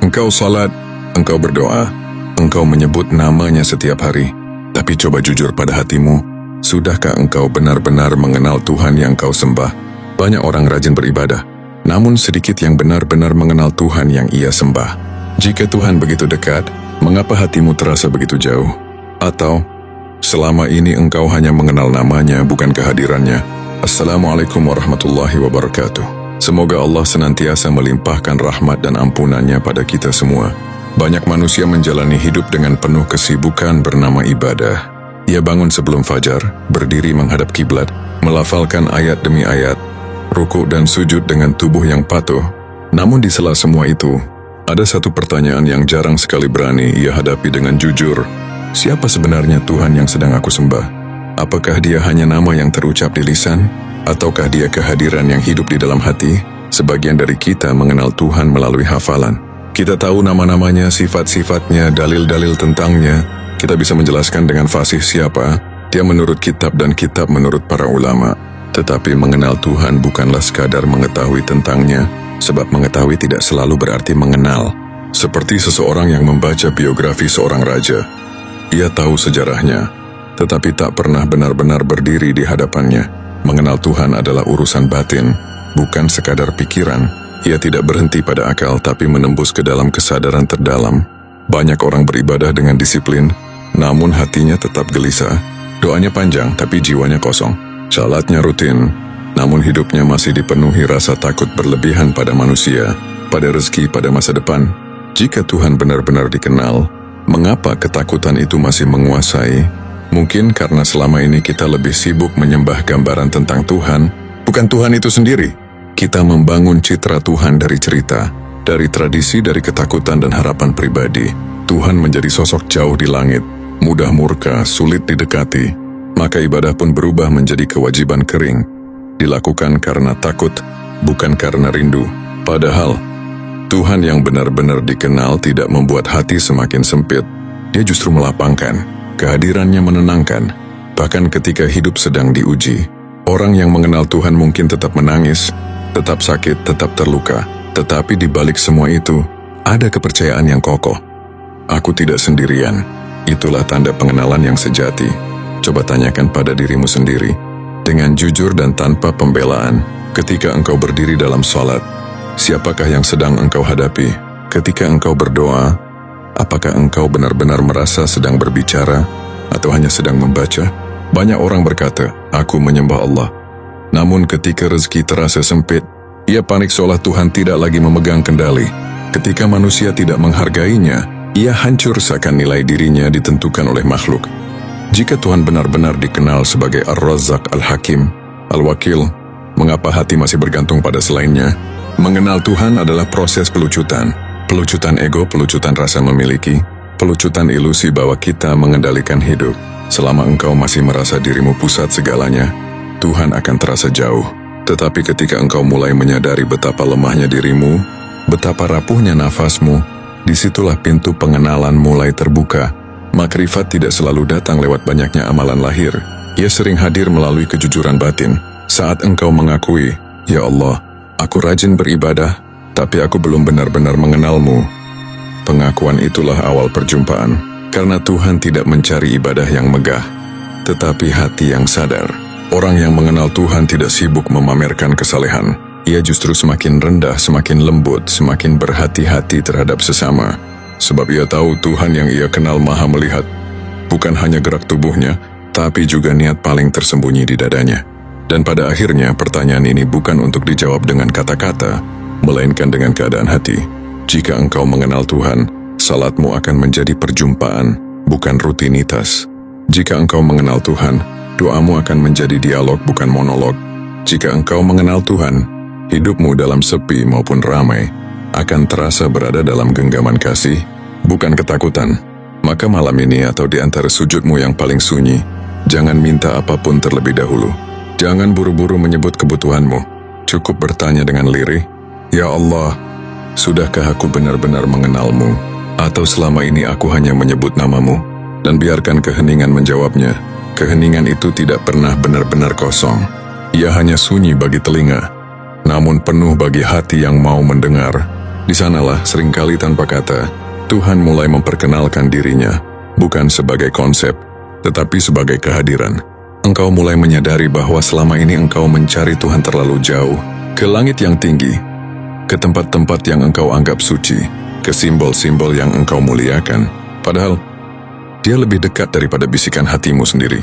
Engkau salat, engkau berdoa, engkau menyebut namanya setiap hari. Tapi coba jujur pada hatimu, sudahkah engkau benar-benar mengenal Tuhan yang kau sembah? Banyak orang rajin beribadah, namun sedikit yang benar-benar mengenal Tuhan yang ia sembah. Jika Tuhan begitu dekat, mengapa hatimu terasa begitu jauh? Atau, selama ini engkau hanya mengenal namanya, bukan kehadirannya? Assalamualaikum warahmatullahi wabarakatuh. Semoga Allah senantiasa melimpahkan rahmat dan ampunannya pada kita semua. Banyak manusia menjalani hidup dengan penuh kesibukan bernama ibadah. Ia bangun sebelum fajar, berdiri menghadap kiblat, melafalkan ayat demi ayat, rukuk dan sujud dengan tubuh yang patuh. Namun di sela semua itu, ada satu pertanyaan yang jarang sekali berani ia hadapi dengan jujur. Siapa sebenarnya Tuhan yang sedang aku sembah? Apakah dia hanya nama yang terucap di lisan? Ataukah dia kehadiran yang hidup di dalam hati? Sebagian dari kita mengenal Tuhan melalui hafalan. Kita tahu nama-namanya, sifat-sifatnya, dalil-dalil tentangnya. Kita bisa menjelaskan dengan fasih siapa dia menurut kitab dan kitab menurut para ulama. Tetapi mengenal Tuhan bukanlah sekadar mengetahui tentangnya, sebab mengetahui tidak selalu berarti mengenal. Seperti seseorang yang membaca biografi seorang raja. Ia tahu sejarahnya, tetapi tak pernah benar-benar berdiri di hadapannya. Mengenal Tuhan adalah urusan batin, bukan sekadar pikiran. Ia tidak berhenti pada akal, tapi menembus ke dalam kesadaran terdalam. Banyak orang beribadah dengan disiplin, namun hatinya tetap gelisah. Doanya panjang, tapi jiwanya kosong. Salatnya rutin, namun hidupnya masih dipenuhi rasa takut berlebihan pada manusia, pada rezeki, pada masa depan. Jika Tuhan benar-benar dikenal, mengapa ketakutan itu masih menguasai? Mungkin karena selama ini kita lebih sibuk menyembah gambaran tentang Tuhan, bukan Tuhan itu sendiri. Kita membangun citra Tuhan dari cerita, dari tradisi, dari ketakutan dan harapan pribadi. Tuhan menjadi sosok jauh di langit, mudah murka, sulit didekati. Maka ibadah pun berubah menjadi kewajiban kering, dilakukan karena takut, bukan karena rindu. Padahal, Tuhan yang benar-benar dikenal tidak membuat hati semakin sempit. Dia justru melapangkan. Kehadirannya menenangkan, bahkan ketika hidup sedang diuji. Orang yang mengenal Tuhan mungkin tetap menangis, tetap sakit, tetap terluka. Tetapi di balik semua itu, ada kepercayaan yang kokoh. Aku tidak sendirian. Itulah tanda pengenalan yang sejati. Coba tanyakan pada dirimu sendiri, dengan jujur dan tanpa pembelaan. Ketika engkau berdiri dalam salat, siapakah yang sedang engkau hadapi? Ketika engkau berdoa, apakah engkau benar-benar merasa sedang berbicara atau hanya sedang membaca? Banyak orang berkata, aku menyembah Allah. Namun ketika rezeki terasa sempit, ia panik seolah Tuhan tidak lagi memegang kendali. Ketika manusia tidak menghargainya, ia hancur seakan nilai dirinya ditentukan oleh makhluk. Jika Tuhan benar-benar dikenal sebagai Ar-Razzaq, Al-Hakim, Al-Wakil, mengapa hati masih bergantung pada selainnya? Mengenal Tuhan adalah proses pelucutan. Pelucutan ego, pelucutan rasa memiliki, pelucutan ilusi bahwa kita mengendalikan hidup. Selama engkau masih merasa dirimu pusat segalanya, Tuhan akan terasa jauh. Tetapi ketika engkau mulai menyadari betapa lemahnya dirimu, betapa rapuhnya nafasmu, disitulah pintu pengenalan mulai terbuka. Makrifat tidak selalu datang lewat banyaknya amalan lahir. Ia sering hadir melalui kejujuran batin. Saat engkau mengakui, ya Allah, aku rajin beribadah, tapi aku belum benar-benar mengenalmu. Pengakuan itulah awal perjumpaan, karena Tuhan tidak mencari ibadah yang megah, tetapi hati yang sadar. Orang yang mengenal Tuhan tidak sibuk memamerkan kesalehan. Ia justru semakin rendah, semakin lembut, semakin berhati-hati terhadap sesama. Sebab ia tahu Tuhan yang ia kenal maha melihat, bukan hanya gerak tubuhnya, tapi juga niat paling tersembunyi di dadanya. Dan pada akhirnya pertanyaan ini bukan untuk dijawab dengan kata-kata, melainkan dengan keadaan hati. Jika engkau mengenal Tuhan, salatmu akan menjadi perjumpaan, bukan rutinitas. Jika engkau mengenal Tuhan, doamu akan menjadi dialog, bukan monolog. Jika engkau mengenal Tuhan, hidupmu dalam sepi maupun ramai akan terasa berada dalam genggaman kasih, bukan ketakutan. Maka malam ini atau di antara sujudmu yang paling sunyi, jangan minta apapun terlebih dahulu. Jangan buru-buru menyebut kebutuhanmu. Cukup bertanya dengan lirih, ya Allah, sudahkah aku benar-benar mengenalmu? Atau selama ini aku hanya menyebut namamu? Dan biarkan keheningan menjawabnya. Keheningan itu tidak pernah benar-benar kosong. Ia hanya sunyi bagi telinga, namun penuh bagi hati yang mau mendengar. Di sanalah seringkali tanpa kata, Tuhan mulai memperkenalkan dirinya, bukan sebagai konsep, tetapi sebagai kehadiran. Engkau mulai menyadari bahwa selama ini engkau mencari Tuhan terlalu jauh, ke langit yang tinggi, ke tempat-tempat yang engkau anggap suci, ke simbol-simbol yang engkau muliakan. Padahal, dia lebih dekat daripada bisikan hatimu sendiri.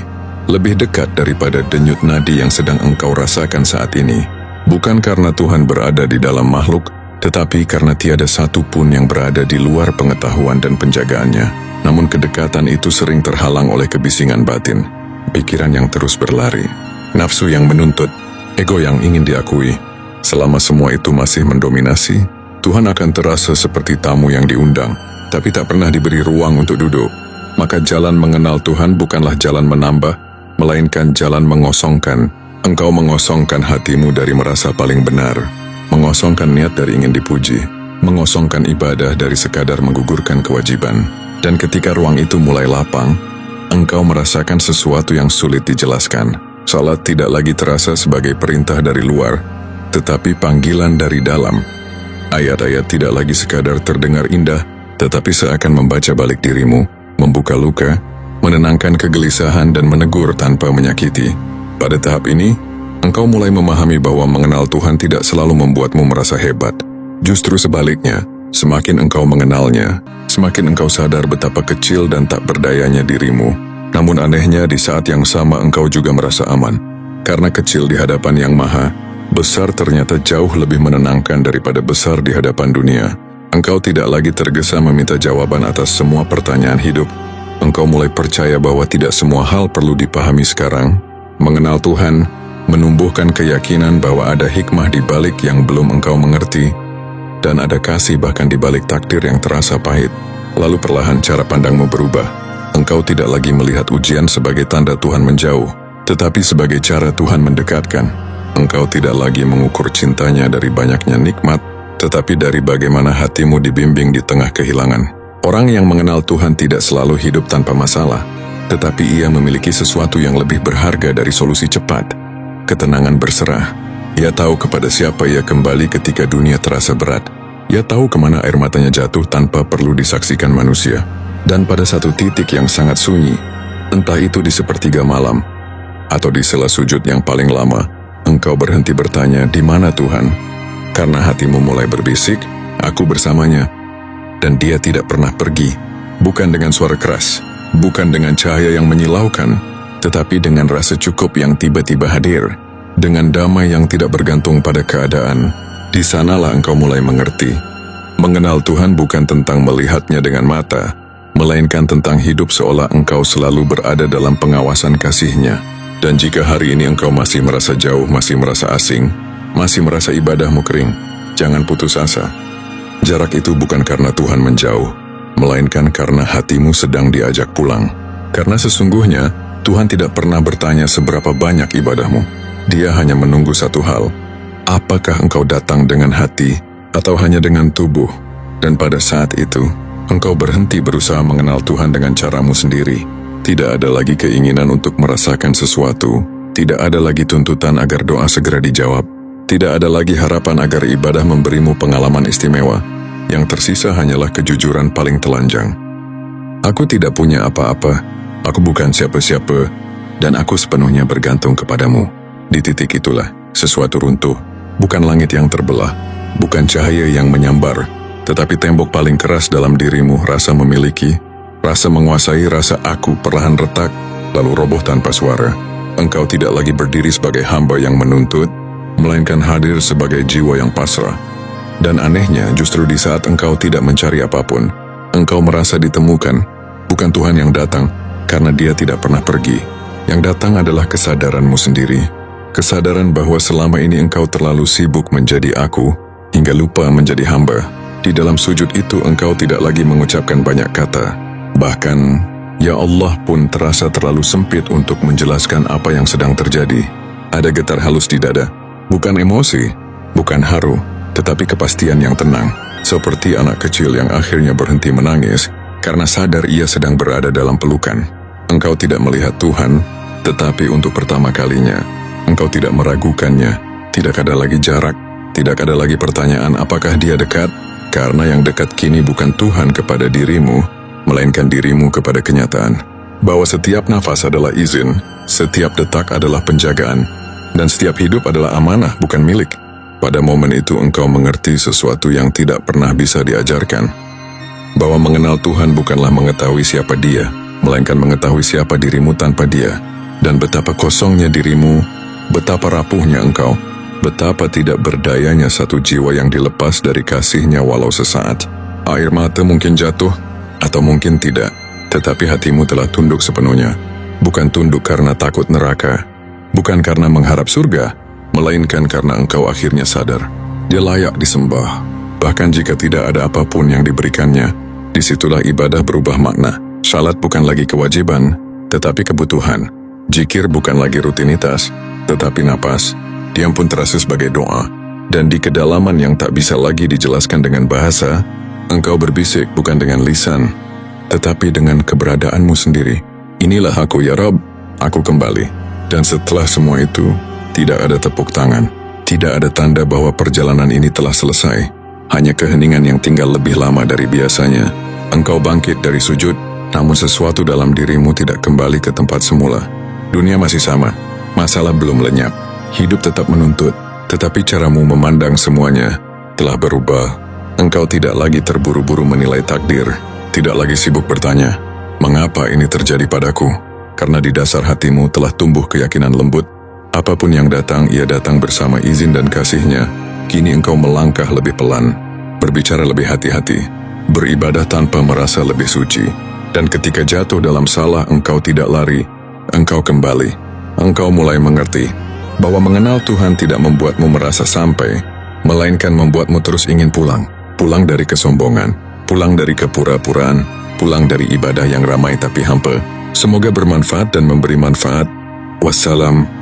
Lebih dekat daripada denyut nadi yang sedang engkau rasakan saat ini. Bukan karena Tuhan berada di dalam makhluk, tetapi karena tiada satu pun yang berada di luar pengetahuan dan penjagaannya. Namun kedekatan itu sering terhalang oleh kebisingan batin, pikiran yang terus berlari, nafsu yang menuntut, ego yang ingin diakui. Selama semua itu masih mendominasi, Tuhan akan terasa seperti tamu yang diundang, tapi tak pernah diberi ruang untuk duduk. Maka jalan mengenal Tuhan bukanlah jalan menambah, melainkan jalan mengosongkan. Engkau mengosongkan hatimu dari merasa paling benar, mengosongkan niat dari ingin dipuji, mengosongkan ibadah dari sekadar menggugurkan kewajiban. Dan ketika ruang itu mulai lapang, engkau merasakan sesuatu yang sulit dijelaskan. Salat tidak lagi terasa sebagai perintah dari luar, tetapi panggilan dari dalam. Ayat-ayat tidak lagi sekadar terdengar indah, tetapi seakan membaca balik dirimu, membuka luka, menenangkan kegelisahan dan menegur tanpa menyakiti. Pada tahap ini, engkau mulai memahami bahwa mengenal Tuhan tidak selalu membuatmu merasa hebat. Justru sebaliknya, semakin engkau mengenalnya, semakin engkau sadar betapa kecil dan tak berdayanya dirimu. Namun anehnya di saat yang sama engkau juga merasa aman. Karena kecil di hadapan Yang Maha, besar ternyata jauh lebih menenangkan daripada besar di hadapan dunia. Engkau tidak lagi tergesa meminta jawaban atas semua pertanyaan hidup. Engkau mulai percaya bahwa tidak semua hal perlu dipahami sekarang. Mengenal Tuhan, menumbuhkan keyakinan bahwa ada hikmah di balik yang belum engkau mengerti, dan ada kasih bahkan di balik takdir yang terasa pahit. Lalu perlahan cara pandangmu berubah. Engkau tidak lagi melihat ujian sebagai tanda Tuhan menjauh, tetapi sebagai cara Tuhan mendekatkan. Engkau tidak lagi mengukur cintanya dari banyaknya nikmat, tetapi dari bagaimana hatimu dibimbing di tengah kehilangan. Orang yang mengenal Tuhan tidak selalu hidup tanpa masalah, tetapi ia memiliki sesuatu yang lebih berharga dari solusi cepat. Ketenangan berserah. Ia tahu kepada siapa ia kembali ketika dunia terasa berat. Ia tahu kemana air matanya jatuh tanpa perlu disaksikan manusia. Dan pada satu titik yang sangat sunyi, entah itu di sepertiga malam, atau di sela sujud yang paling lama, engkau berhenti bertanya, "Di mana Tuhan?" Karena hatimu mulai berbisik, "Aku bersamanya." Dan dia tidak pernah pergi, bukan dengan suara keras, bukan dengan cahaya yang menyilaukan, tetapi dengan rasa cukup yang tiba-tiba hadir, dengan damai yang tidak bergantung pada keadaan. Di sanalah engkau mulai mengerti. Mengenal Tuhan bukan tentang melihatnya dengan mata, melainkan tentang hidup seolah engkau selalu berada dalam pengawasan kasih-Nya. Dan jika hari ini engkau masih merasa jauh, masih merasa asing, masih merasa ibadahmu kering, jangan putus asa. Jarak itu bukan karena Tuhan menjauh, melainkan karena hatimu sedang diajak pulang. Karena sesungguhnya, Tuhan tidak pernah bertanya seberapa banyak ibadahmu. Dia hanya menunggu satu hal, apakah engkau datang dengan hati atau hanya dengan tubuh? Dan pada saat itu, engkau berhenti berusaha mengenal Tuhan dengan caramu sendiri. Tidak ada lagi keinginan untuk merasakan sesuatu, tidak ada lagi tuntutan agar doa segera dijawab, tidak ada lagi harapan agar ibadah memberimu pengalaman istimewa. Yang tersisa hanyalah kejujuran paling telanjang. Aku tidak punya apa-apa, aku bukan siapa-siapa, dan aku sepenuhnya bergantung kepadamu. Di titik itulah, sesuatu runtuh, bukan langit yang terbelah, bukan cahaya yang menyambar, tetapi tembok paling keras dalam dirimu, rasa memiliki, rasa menguasai, rasa aku perlahan retak, lalu roboh tanpa suara. Engkau tidak lagi berdiri sebagai hamba yang menuntut, melainkan hadir sebagai jiwa yang pasrah. Dan anehnya, justru di saat engkau tidak mencari apapun, engkau merasa ditemukan. Bukan Tuhan yang datang, karena Dia tidak pernah pergi. Yang datang adalah kesadaranmu sendiri. Kesadaran bahwa selama ini engkau terlalu sibuk menjadi aku, hingga lupa menjadi hamba. Di dalam sujud itu engkau tidak lagi mengucapkan banyak kata. Bahkan, "Ya Allah" pun terasa terlalu sempit untuk menjelaskan apa yang sedang terjadi. Ada getar halus di dada. Bukan emosi, bukan haru, tetapi kepastian yang tenang, seperti anak kecil yang akhirnya berhenti menangis karena sadar ia sedang berada dalam pelukan. Engkau tidak melihat Tuhan, tetapi untuk pertama kalinya, engkau tidak meragukannya. Tidak ada lagi jarak, tidak ada lagi pertanyaan apakah Dia dekat, Karena yang dekat kini bukan Tuhan kepada dirimu, melainkan dirimu kepada kenyataan. Bahwa setiap nafas adalah izin, setiap detak adalah penjagaan, dan setiap hidup adalah amanah bukan milik. Pada momen itu engkau mengerti sesuatu yang tidak pernah bisa diajarkan. Bahwa mengenal Tuhan bukanlah mengetahui siapa Dia, melainkan mengetahui siapa dirimu tanpa Dia. Dan betapa kosongnya dirimu, betapa rapuhnya engkau, betapa tidak berdayanya satu jiwa yang dilepas dari kasihnya walau sesaat. Air mata mungkin jatuh, atau mungkin tidak, tetapi hatimu telah tunduk sepenuhnya. Bukan tunduk karena takut neraka, bukan karena mengharap surga, melainkan karena engkau akhirnya sadar. Dia layak disembah, bahkan jika tidak ada apapun yang diberikannya. Disitulah ibadah berubah makna. Salat bukan lagi kewajiban, tetapi kebutuhan. Zikir bukan lagi rutinitas, tetapi napas. Diam pun terasa sebagai doa, dan di kedalaman yang tak bisa lagi dijelaskan dengan bahasa, engkau berbisik bukan dengan lisan, tetapi dengan keberadaanmu sendiri. Inilah aku ya Rabb, aku kembali. Dan setelah semua itu, tidak ada tepuk tangan, tidak ada tanda bahwa perjalanan ini telah selesai, hanya keheningan yang tinggal lebih lama dari biasanya. Engkau bangkit dari sujud, namun sesuatu dalam dirimu tidak kembali ke tempat semula. Dunia masih sama, masalah belum lenyap. Hidup tetap menuntut, tetapi caramu memandang semuanya telah berubah. Engkau tidak lagi terburu-buru menilai takdir, tidak lagi sibuk bertanya, mengapa ini terjadi padaku? Karena di dasar hatimu telah tumbuh keyakinan lembut. Apapun yang datang, ia datang bersama izin dan kasihnya. Kini engkau melangkah lebih pelan, berbicara lebih hati-hati, beribadah tanpa merasa lebih suci. Dan ketika jatuh dalam salah, engkau tidak lari, engkau kembali. Engkau mulai mengerti bahwa mengenal Tuhan tidak membuatmu merasa sampai, melainkan membuatmu terus ingin pulang. Pulang dari kesombongan, pulang dari kepura-puraan, pulang dari ibadah yang ramai tapi hampa. Semoga bermanfaat dan memberi manfaat. Wassalam.